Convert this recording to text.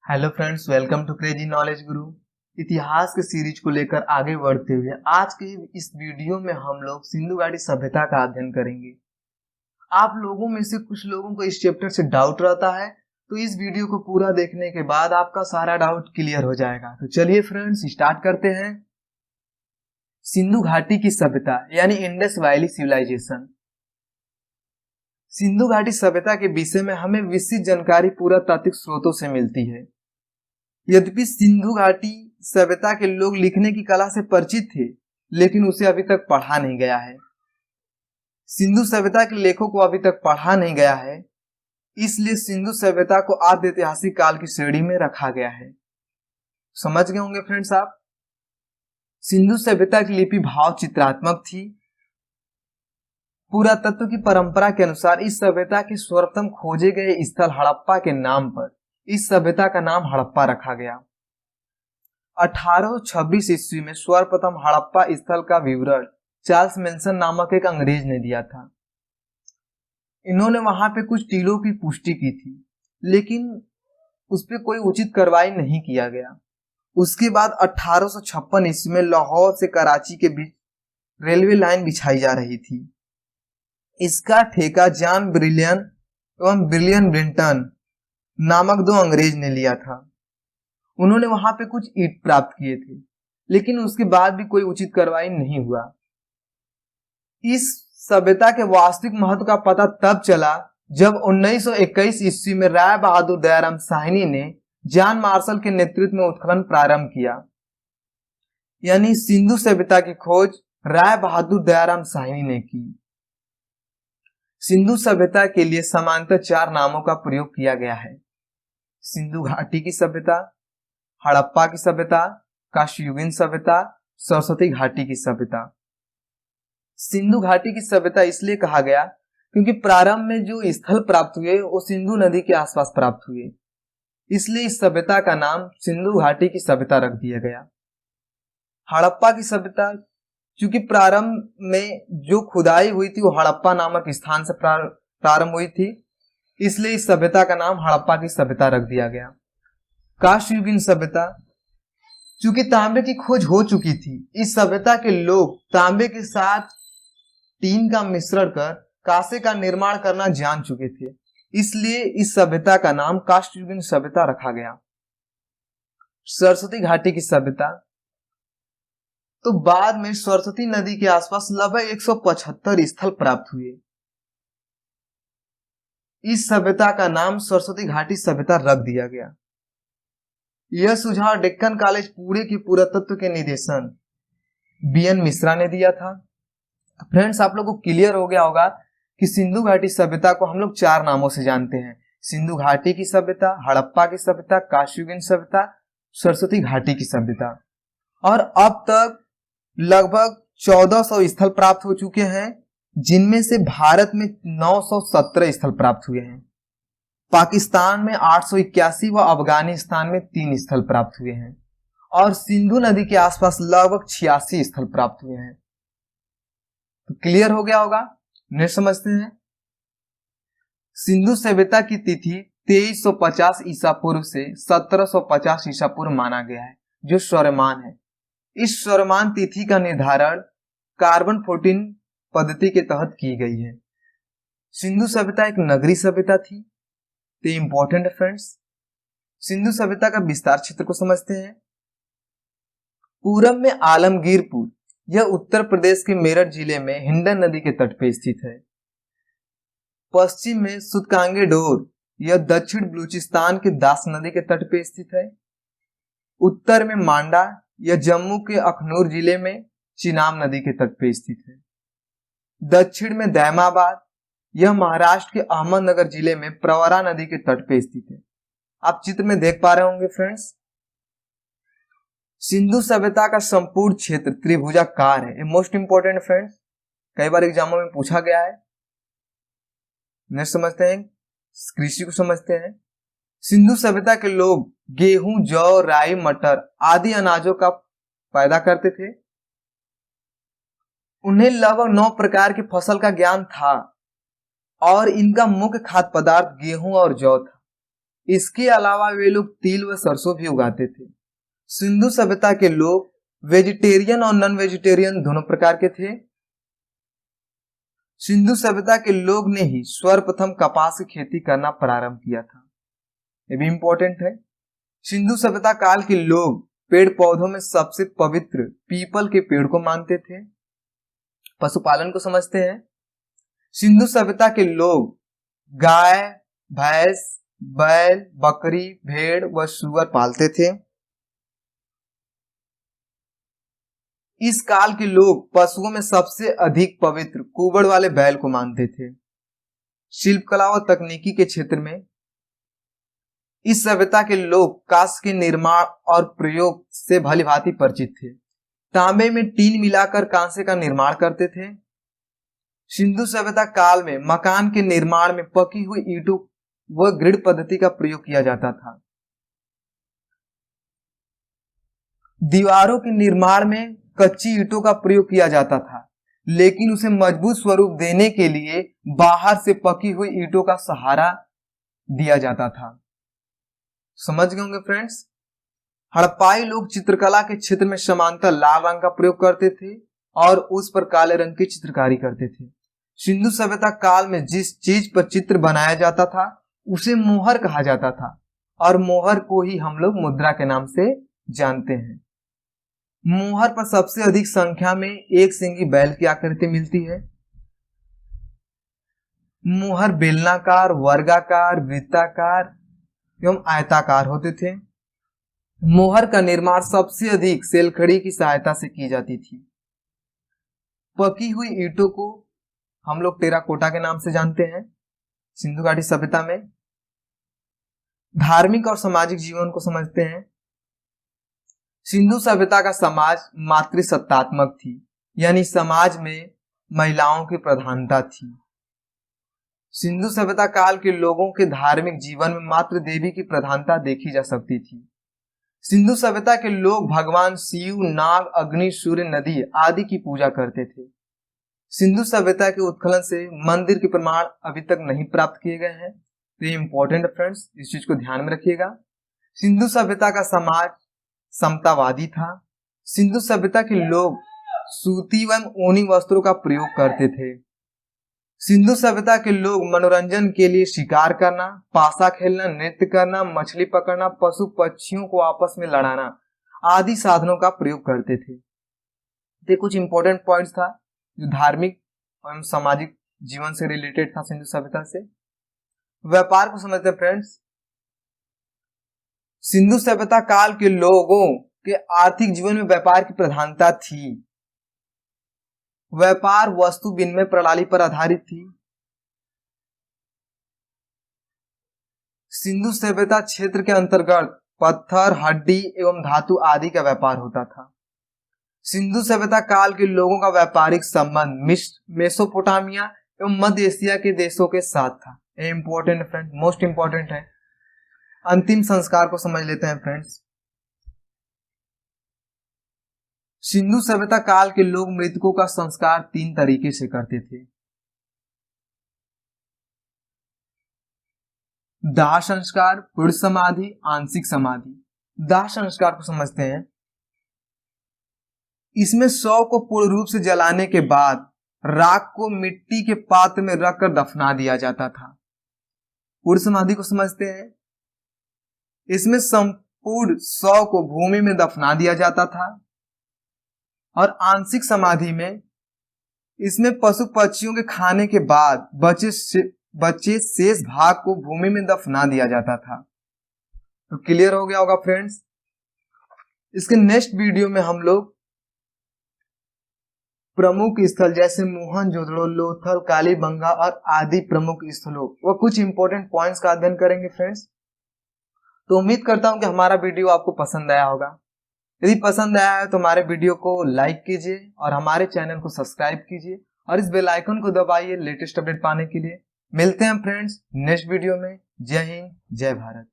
Hello friends, welcome to crazy knowledge guru. इतिहास के series को लेकर आगे बढ़ते हुए आज के इस वीडियो में हम लोग सिंधु घाटी सभ्यता का अध्ययन करेंगे। आप लोगों में से कुछ लोगों को इस चैप्टर से डाउट रहता है, तो इस वीडियो को पूरा देखने के बाद आपका सारा डाउट क्लियर हो जाएगा। तो चलिए फ्रेंड्स, स्टार्ट करते हैं। सिंधु घाटी की सभ्यता यानी इंडस वैली सिविलाइजेशन। सिंधु घाटी सभ्यता के विषय में हमें विस्तृत जानकारी पुरातात्विक स्रोतों से मिलती है। यद्यपि सिंधु घाटी सभ्यता के लोग लिखने की कला से परिचित थे, लेकिन उसे अभी तक पढ़ा नहीं गया है। सिंधु सभ्यता के लेखों को अभी तक पढ़ा नहीं गया है, इसलिए सिंधु सभ्यता को आद्य ऐतिहासिक काल की श्रेणी में रखा गया है। समझ गए होंगे फ्रेंड्स आप। सिंधु सभ्यता की लिपि भाव चित्रात्मक थी। पुरातत्व की परंपरा के अनुसार इस सभ्यता के सर्वप्रथम खोजे गए स्थल हड़प्पा के नाम पर इस सभ्यता का नाम हड़प्पा रखा गया। 1826 ईस्वी में सर्वप्रथम हड़प्पा स्थल का विवरण चार्ल्स मेंशन नामक एक अंग्रेज ने दिया था। इन्होंने वहां पे कुछ टीलों की पुष्टि की थी, लेकिन उस पर कोई उचित कार्रवाई नहीं किया गया। उसके बाद 1856 ईस्वी में लाहौर से कराची के बीच रेलवे लाइन बिछाई जा रही थी। इसका ठेका जॉन ब्रिलियन एवं ब्रिलियन ब्रिंटन नामक दो अंग्रेज ने लिया था। उन्होंने वहां पे कुछ ईंट प्राप्त किए थे, लेकिन उसके बाद भी कोई उचित कार्रवाई नहीं हुआ। इस सभ्यता के वास्तविक महत्व का पता तब चला जब 1921 ईस्वी में राय बहादुर दयाराम साहनी ने जॉन मार्शल के नेतृत्व में उत्खनन प्रारंभ किया। यानी सिंधु सभ्यता की खोज राय बहादुर दयाराम साहनी ने की। सिंधु सभ्यता के लिए समांतर 4 नामों का प्रयोग किया गया है: सिंधु घाटी की सभ्यता, हड़प्पा की सभ्यता, काशीयुगीन सभ्यता, सरस्वती घाटी की सभ्यता। सिंधु घाटी की सभ्यता इसलिए कहा गया क्योंकि प्रारंभ में जो स्थल प्राप्त हुए वो सिंधु नदी के आसपास प्राप्त हुए, इसलिए इस सभ्यता का नाम सिंधु घाटी की सभ्यता रख दिया गया। हड़प्पा की सभ्यता क्योंकि प्रारंभ में जो खुदाई हुई थी वो हड़प्पा नामक स्थान से प्रारंभ हुई थी, इसलिए इस सभ्यता का नाम हड़प्पा की सभ्यता रख दिया गया। काशीयुगीन सभ्यता चूंकि तांबे की खोज हो चुकी थी, इस सभ्यता के लोग तांबे के साथ टीन का मिश्रण कर कांसे का निर्माण करना जान चुके थे, इसलिए इस सभ्यता का नाम काशीयुगीन सभ्यता रखा गया। सरस्वती घाटी की सभ्यता तो बाद में सरस्वती नदी के आसपास लगभग 175 स्थल प्राप्त हुए। इस सभ्यता का नाम सरस्वती घाटी सभ्यता रख दिया गया। यह सुझाव डेक्कन कॉलेज पुणे की पुरातत्व के निदेशन बीएन मिश्रा ने दिया था। फ्रेंड्स, आप लोगों को क्लियर हो गया होगा कि सिंधु घाटी सभ्यता को हम लोग 4 नामों से जानते हैं: सिंधु घाटी की सभ्यता, हड़प्पा की सभ्यता, काशीयुगीन सभ्यता, सरस्वती घाटी की सभ्यता। और अब तक लगभग 1400 स्थल प्राप्त हो चुके हैं, जिनमें से भारत में 917 स्थल प्राप्त हुए हैं, पाकिस्तान में 881 व अफगानिस्तान में 3 स्थल प्राप्त हुए हैं, और सिंधु नदी के आसपास लगभग 86 स्थल प्राप्त हुए हैं। तो क्लियर हो गया होगा। नेक्स्ट समझते हैं। सिंधु सभ्यता की तिथि 2350 ईसा पूर्व से 1750 ईसा पूर्व माना गया है, जो स्वर्यमान है। इस स्वर्यमान तिथि का निर्धारण कार्बन 14 पद्धति के तहत की गई है। सिंधु सभ्यता एक नगरीय सभ्यता थी। तो इंपॉर्टेंट है फ्रेंड्स। सिंधु सभ्यता का विस्तार क्षेत्र को समझते हैं। पूरब में आलमगीरपुर, यह उत्तर प्रदेश के मेरठ जिले में हिंडन नदी के तट पर स्थित है। पश्चिम में सुतकांगेडोर, यह दक्षिण बलूचिस्तान के दास नदी के तट पर स्थित है। उत्तर में मांडा, यह जम्मू के अखनूर जिले में चिनाब नदी के तट पर स्थित है। दक्षिण में दैमाबाद, यह महाराष्ट्र के अहमदनगर जिले में प्रवरा नदी के तट पर स्थित है। आप चित्र में देख पा रहे होंगे फ्रेंड्स। सिंधु सभ्यता का संपूर्ण क्षेत्र त्रिभुजाकार है। ये मोस्ट इंपोर्टेंट फ्रेंड्स, कई बार एग्जामों में पूछा गया है। नेक्स्ट समझते हैं, कृषि को समझते हैं। सिंधु सभ्यता के लोग गेहूं, जौ, राई, मटर आदि अनाजों का पैदा करते थे। उन्हें लगभग 9 प्रकार की फसल का ज्ञान था और इनका मुख्य खाद्य पदार्थ गेहूं और जौ था। इसके अलावा वे लोग तिल व सरसों भी उगाते थे। सिंधु सभ्यता के लोग वेजिटेरियन और नॉन वेजिटेरियन दोनों प्रकार के थे। सिंधु सभ्यता के लोग ने ही सर्वप्रथम कपास की खेती करना प्रारंभ किया था। ये भी इंपॉर्टेंट है। सिंधु सभ्यता काल के लोग पेड़ पौधों में सबसे पवित्र पीपल के पेड़ को मानते थे। पशुपालन को समझते हैं। सिंधु सभ्यता के लोग गाय, भैंस, बैल, बकरी, भेड़ व सूअर पालते थे। इस काल के लोग पशुओं में सबसे अधिक पवित्र कुबड़ वाले बैल को मानते थे। शिल्पकला व तकनीकी के क्षेत्र में इस सभ्यता के लोग कांस्य के निर्माण और प्रयोग से भलीभांति परिचित थे। तांबे में टीन मिलाकर कांस्य का निर्माण करते थे। सिंधु सभ्यता काल में मकान के निर्माण में पकी हुई ईंटों व ग्रिड पद्धति का प्रयोग किया जाता था। दीवारों के निर्माण में कच्ची ईंटों का प्रयोग किया जाता था, लेकिन उसे मजबूत स्वरूप देने के लिए बाहर से पकी हुई ईंटों का सहारा दिया जाता था। समझ गए होंगे फ्रेंड्स। हड़प्पाई लोग चित्रकला के क्षेत्र में समांतर लाल रंग का प्रयोग करते थे और उस पर काले रंग की चित्रकारी करते थे। सिंधु सभ्यता काल में जिस चीज पर चित्र बनाया जाता था उसे मोहर कहा जाता था और मोहर को ही हम लोग मुद्रा के नाम से जानते हैं। मोहर पर सबसे अधिक संख्या में एक सींगी बैल की आकृति मिलती है। मोहर बेलनाकार, वर्गाकार, वृत्ताकार एवं आयताकार होते थे। मोहर का निर्माण सबसे अधिक सेलखड़ी की सहायता से की जाती थी। पकी हुई ईंटों को हम लोग टेराकोटा के नाम से जानते हैं। सिंधु घाटी सभ्यता में धार्मिक और सामाजिक जीवन को समझते हैं। सिंधु सभ्यता का समाज मातृसत्तात्मक थी, यानी समाज में महिलाओं की प्रधानता थी। सिंधु सभ्यता काल के लोगों के धार्मिक जीवन में मातृ देवी की प्रधानता देखी जा सकती थी। सिंधु सभ्यता के लोग भगवान शिव, नाग, अग्नि, सूर्य, नदी आदि की पूजा करते थे। सिंधु सभ्यता के उत्खनन से मंदिर के प्रमाण अभी तक नहीं प्राप्त किए गए हैं, तो ये इंपॉर्टेंट है फ्रेंड्स, इस चीज को ध्यान में रखिएगा। सिंधु सभ्यता का समाज समतावादी था। सिंधु सभ्यता के लोग सूती एवं ऊनी वस्त्रों का प्रयोग करते थे। सिंधु सभ्यता के लोग मनोरंजन के लिए शिकार करना, पासा खेलना, नृत्य करना, मछली पकड़ना, पशु पक्षियों को आपस में लड़ाना आदि साधनों का प्रयोग करते थे। ये कुछ इंपॉर्टेंट पॉइंट्स था जो धार्मिक एवं सामाजिक जीवन से रिलेटेड था सिंधु सभ्यता से। व्यापार को समझते हैं फ्रेंड्स। सिंधु सभ्यता काल के लोगों के आर्थिक जीवन में व्यापार की प्रधानता थी। व्यापार वस्तु विनिमय प्रणाली पर आधारित थी। सिंधु सभ्यता क्षेत्र के अंतर्गत पत्थर, हड्डी एवं धातु आदि का व्यापार होता था। सिंधु सभ्यता काल के लोगों का व्यापारिक संबंध मेसोपोटामिया एवं मध्य एशिया के देशों के साथ था। ये इंपॉर्टेंट फ्रेंड, मोस्ट इंपॉर्टेंट है। अंतिम संस्कार को समझ लेते हैं फ्रेंड्स। सिंधु सभ्यता काल के लोग मृतकों का संस्कार 3 तरीके से करते थे। दाह संस्कार, पूर्ण समाधि, आंशिक समाधि। दाह संस्कार को समझते हैं। इसमें शव को पूर्ण रूप से जलाने के बाद राख को मिट्टी के पात्र में रखकर दफना दिया जाता था। पूर्ण समाधि को समझते हैं। इसमें संपूर्ण शव को भूमि में दफना दिया जाता था। और आंशिक समाधि में इसमें पशु पक्षियों के खाने के बाद बचे शेष भाग को भूमि में दफना दिया जाता था। तो क्लियर हो गया होगा फ्रेंड्स। इसके नेक्स्ट वीडियो में हम लोग प्रमुख स्थल जैसे मोहनजोदड़ो, लोथल, कालीबंगा और आदि प्रमुख स्थलों व कुछ इंपॉर्टेंट पॉइंट्स का अध्ययन करेंगे फ्रेंड्स। तो उम्मीद करता हूं कि हमारा वीडियो आपको पसंद आया होगा। यदि पसंद आया है तो हमारे वीडियो को लाइक कीजिए और हमारे चैनल को सब्सक्राइब कीजिए और इस बेल आइकन को दबाइए लेटेस्ट अपडेट पाने के लिए। मिलते हैं फ्रेंड्स नेक्स्ट वीडियो में। जय हिंद, जय भारत।